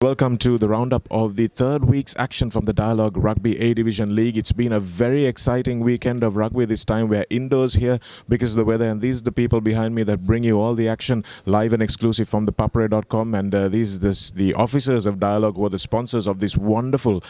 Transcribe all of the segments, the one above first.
Welcome to the roundup of the third week's action from the Dialog Rugby A Division League. It's been a very exciting weekend of rugby this time. We're indoors here because of the weather, and these are the people behind me that bring you all the action live and exclusive from ThePapare.com. And the officers of Dialog who are the sponsors of this wonderful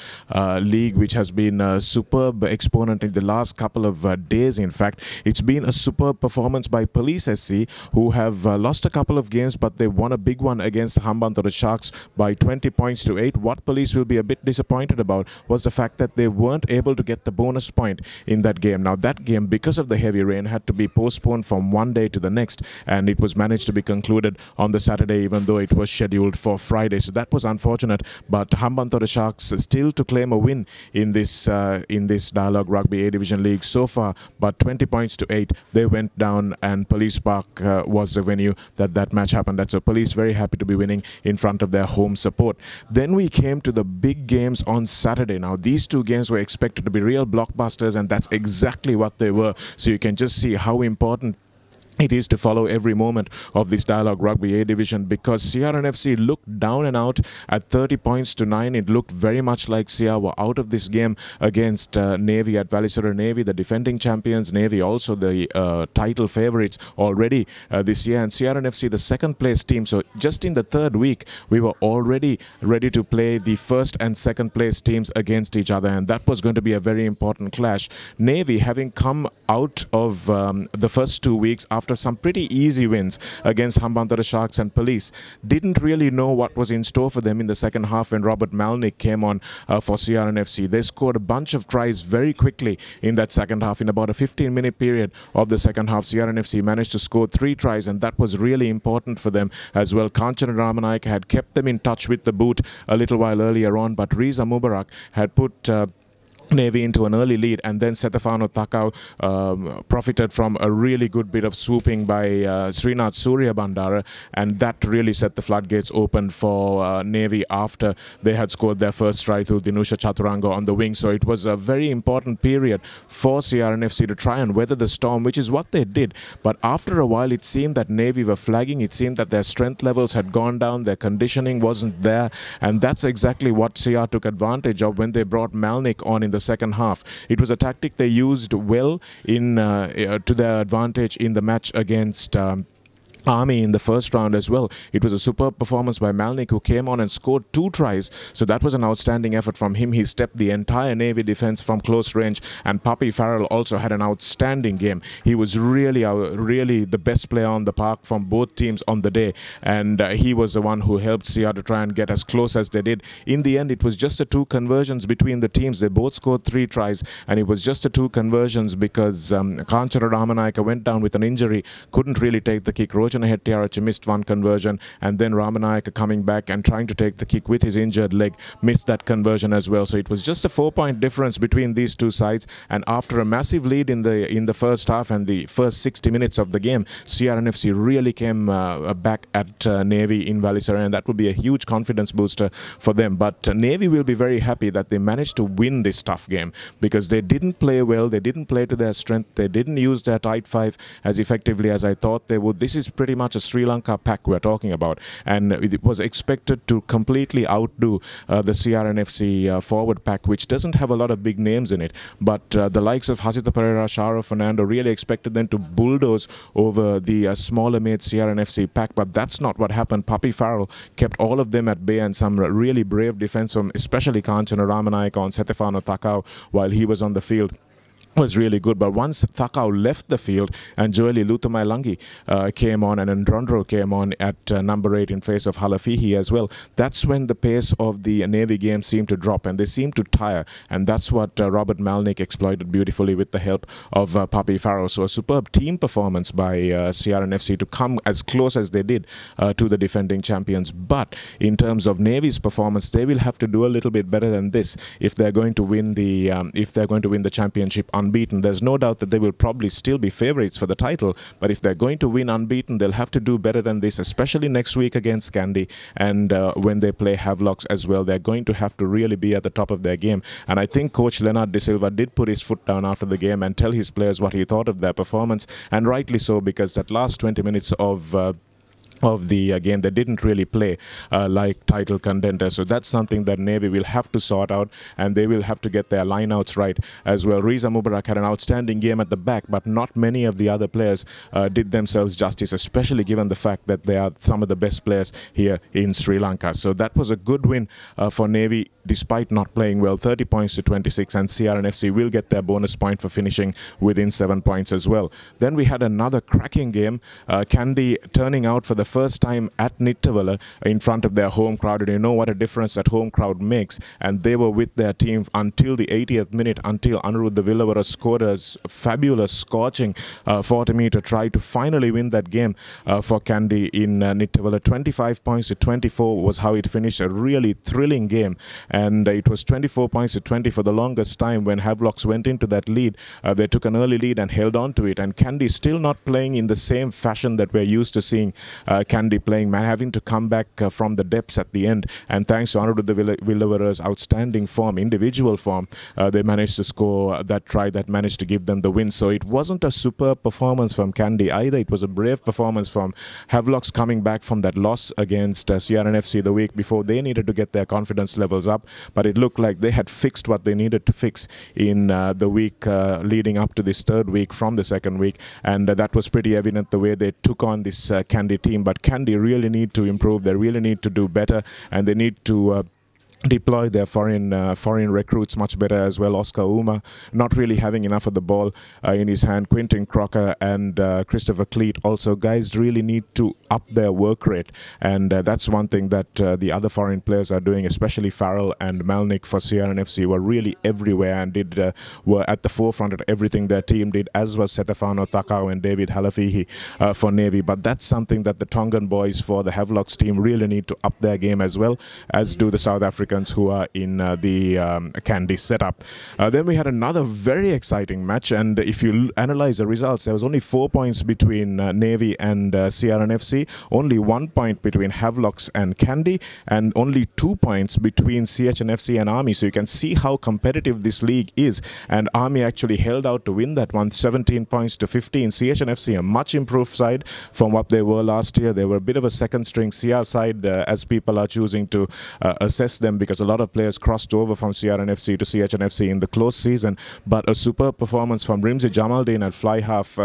league, which has been a superb exponent in the last couple of days. In fact, it's been a superb performance by Police SC, who have lost a couple of games, but they won a big one against Hambantota Sharks by 20 points to 8. What Police will be a bit disappointed about was the fact that they weren't able to get the bonus point in that game. Now, that game, because of the heavy rain, had to be postponed from one day to the next, and it was managed to be concluded on the Saturday, even though it was scheduled for Friday. So that was unfortunate, but Hambantota Sharks still to claim a win in this Dialog Rugby A Division League so far, but 20 points to 8. They went down, and Police Park was the venue that match happened at. So Police very happy to be winning in front of their home support. Then we came to the big games on Saturday. Now, these two games were expected to be real blockbusters, and that's exactly what they were. So you can just see how important it is to follow every moment of this Dialog Rugby A Division, because CRNFC looked down and out at 30 points to 9. It looked very much like CR were out of this game against Navy at Valisura. Navy, the defending champions, Navy also the title favourites already this year, and CRNFC the second place team. So just in the third week, we were already ready to play the first and second place teams against each other, and that was going to be a very important clash. Navy, having come out of the first 2 weeks after some pretty easy wins against Hambantota Sharks and Police, didn't really know what was in store for them in the second half when Robert Malnick came on for CRNFC. They scored a bunch of tries very quickly in that second half. In about a 15-minute period of the second half, CRNFC managed to score 3 tries, and that was really important for them as well. Kanchana Ramanayake had kept them in touch with the boot a little while earlier on, but Riza Mubarak had put Navy into an early lead, and then Setafano Takau profited from a really good bit of swooping by Srinath Surya Bandara, and that really set the floodgates open for Navy after they had scored their first try through Dinusha Chaturanga on the wing. So it was a very important period for CRNFC to try and weather the storm, which is what they did. But after a while, it seemed that Navy were flagging. It seemed that their strength levels had gone down, their conditioning wasn't there, and that's exactly what CR took advantage of when they brought Malnick on in the second half. It was a tactic they used well to their advantage in the match against Army in the first round as well. It was a superb performance by Malnick, who came on and scored 2 tries. So that was an outstanding effort from him. He stepped the entire Navy defense from close range, and Papi Farrell also had an outstanding game. He was really the best player on the park from both teams on the day, and he was the one who helped CR to try and get as close as they did. In the end, it was just the 2 conversions between the teams. They both scored 3 tries, and it was just the 2 conversions because Kanchana Ramanayake went down with an injury, couldn't really take the kick. Rojana Hettiarachchi missed 1 conversion, and then Ramanayake coming back and trying to take the kick with his injured leg missed that conversion as well. So it was just a 4-point difference between these two sides, and after a massive lead in the first half and the first 60 minutes of the game, CRNFC really came back at Navy in Valisura, and that will be a huge confidence booster for them. But Navy will be very happy that they managed to win this tough game, because they didn't play well, they didn't play to their strength, they didn't use their tight 5 as effectively as I thought they would. This is pretty much a Sri Lanka pack we're talking about, and it was expected to completely outdo the CRNFC forward pack, which doesn't have a lot of big names in it, but the likes of Hasita Pereira, Sharo Fernando really expected them to bulldoze over the smaller made CRNFC pack, but that's not what happened. Papi Farrell kept all of them at bay, and some really brave defense from especially Kanchana Ramanayake on Setefano Takau while he was on the field was really good. But once Thakau left the field and Joeli Lutamailangi came on, and Ndrondro came on at number 8 in face of Halafihi as well, that's when the pace of the Navy game seemed to drop, and they seemed to tire, and that's what Robert Malnick exploited beautifully with the help of Papi Farrell. So a superb team performance by CRNFC to come as close as they did to the defending champions. But in terms of Navy's performance, they will have to do a little bit better than this if they're going to win the championship unbeaten. There's no doubt that they will probably still be favourites for the title, but if they're going to win unbeaten, they'll have to do better than this, especially next week against Kandy, and when they play Havelocks as well. They're going to have to really be at the top of their game, and I think Coach Leonard De Silva did put his foot down after the game and tell his players what he thought of their performance, and rightly so, because that last 20 minutes of of the game. They didn't really play like title contenders, so that's something that Navy will have to sort out, and they will have to get their lineouts right as well. Riza Mubarak had an outstanding game at the back, but not many of the other players did themselves justice, especially given the fact that they are some of the best players here in Sri Lanka. So that was a good win for Navy despite not playing well. 30 points to 26, and CRNFC will get their bonus point for finishing within 7 points as well. Then we had another cracking game, Kandy turning out for the first time at Nittavala in front of their home crowd, and you know what a difference that home crowd makes. And they were with their team until the 80th minute, until Anuruddha Villavara scored a fabulous scorching 40-meter try to finally win that game for Kandy in Nittavala. 25 points to 24 was how it finished. A really thrilling game, and it was 24 points to 20 for the longest time. When Havelocks went into that lead, they took an early lead and held on to it, and Kandy still not playing in the same fashion that we're used to seeing Kandy playing, having to come back from the depths at the end. And thanks to Anuruddha Villavara's outstanding form, individual form, they managed to score that try that managed to give them the win. So it wasn't a superb performance from Kandy either. It was a brave performance from Havelocks coming back from that loss against CRNFC the week before. They needed to get their confidence levels up, but it looked like they had fixed what they needed to fix in the week leading up to this third week from the second week, and that was pretty evident the way they took on this Kandy team. But Kandy really need to improve. They really need to do better, and they need to deploy their foreign recruits much better as well. Oscar Uma not really having enough of the ball in his hand. Quinton Crocker and Christopher Cleat also, guys, really need to up their work rate, and that's one thing that the other foreign players are doing, especially Farrell and Melnick for CRNFC were really everywhere and were at the forefront of everything their team did, as was Setafano Takao and David Halafihi for Navy. But that's something that the Tongan boys for the Havelocks team really need to up their game as well, as do the South Africans who are in the Kandy setup. Then we had another very exciting match, and if you analyze the results, there was only 4 points between Navy and CRNFC, only 1 point between Havelocks and Kandy, and only 2 points between CHNFC and Army. So you can see how competitive this league is, and Army actually held out to win that one, 17 points to 15. CHNFC, a much improved side from what they were last year. They were a bit of a second string CR side, as people are choosing to assess them, because a lot of players crossed over from CRNFC to CHNFC in the close season. But a superb performance from Rimzi Jamaldeen at fly half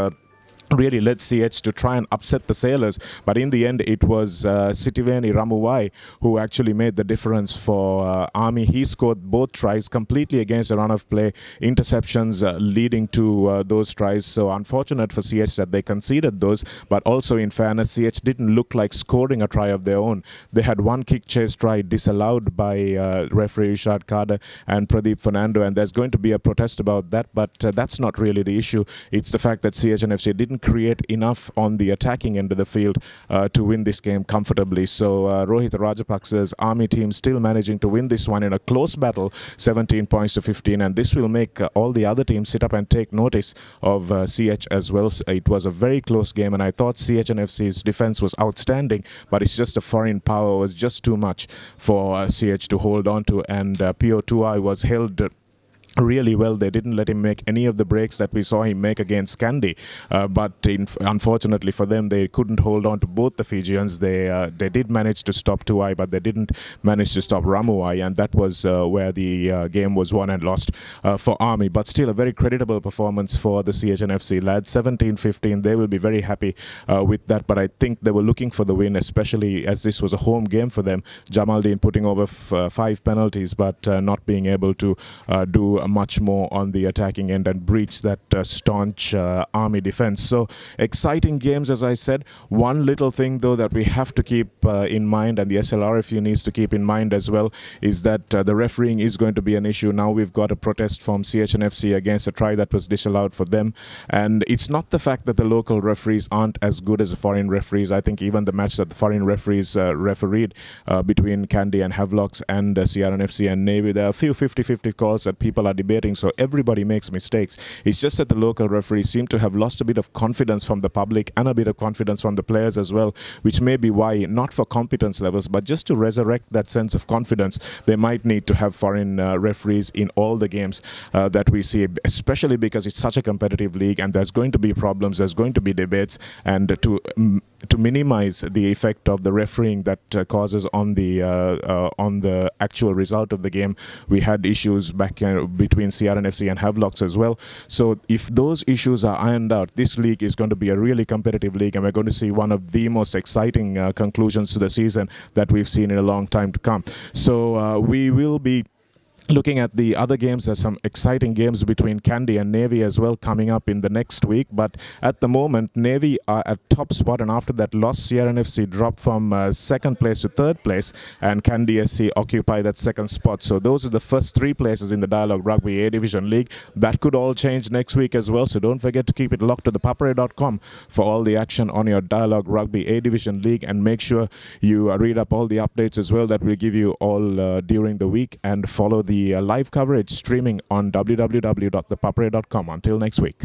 really led CH to try and upset the Sailors, but in the end it was Sitiveni Ramuwai who actually made the difference for Army. He scored both tries completely against the run of play, interceptions leading to those tries. So unfortunate for CH that they conceded those, but also in fairness, CH didn't look like scoring a try of their own. They had one kick chase try disallowed by referee Ishad Kader and Pradeep Fernando, and there's going to be a protest about that, but that's not really the issue. It's the fact that CHNFC didn't create enough on the attacking end of the field to win this game comfortably. So Rohit Rajapaksa's Army team still managing to win this one in a close battle, 17 points to 15, and this will make all the other teams sit up and take notice of CH as well. It was a very close game, and I thought CHNFC's defense was outstanding, but it's just the foreign power was just too much for CH to hold on to, and PO2I was held really well. They didn't let him make any of the breaks that we saw him make against Kandy, but unfortunately for them, they couldn't hold on to both the Fijians. They did manage to stop Tuai, but they didn't manage to stop Ramuai, and that was where the game was won and lost for Army. But still a very creditable performance for the CHNFC lads. 17-15, they will be very happy with that, but I think they were looking for the win, especially as this was a home game for them. Jamaldeen putting over 5 penalties, but not being able to do much more on the attacking end and breach that staunch Army defense. So exciting games, as I said. One little thing though that we have to keep in mind, and the SLRFU needs to keep in mind as well, is that the refereeing is going to be an issue. Now we've got a protest from CHNFC against a try that was disallowed for them, and it's not the fact that the local referees aren't as good as the foreign referees. I think even the match that the foreign referees refereed between Kandy and Havelocks and CRNFC and Navy, there are a few 50-50 calls that people are debating, so everybody makes mistakes. It's just that the local referees seem to have lost a bit of confidence from the public and a bit of confidence from the players as well, which may be why, not for competence levels, but just to resurrect that sense of confidence, they might need to have foreign referees in all the games that we see, especially because it's such a competitive league and there's going to be problems, there's going to be debates, and to to minimize the effect of the refereeing that causes on the actual result of the game. We had issues back between CRNFC and Havelocks as well. So if those issues are ironed out, this league is going to be a really competitive league, and we're going to see one of the most exciting conclusions to the season that we've seen in a long time to come. So we will be looking at the other games. There's some exciting games between Kandy and Navy as well coming up in the next week. But at the moment, Navy are at top spot, and after that loss, CRNFC dropped from second place to third place, and Kandy SC occupy that second spot. So those are the first three places in the Dialog Rugby A Division League. That could all change next week as well. So don't forget to keep it locked to ThePapare.com for all the action on your Dialog Rugby A Division League, and make sure you read up all the updates as well that we'll give you all during the week, and follow the live coverage streaming on www.thepapare.com. Until next week.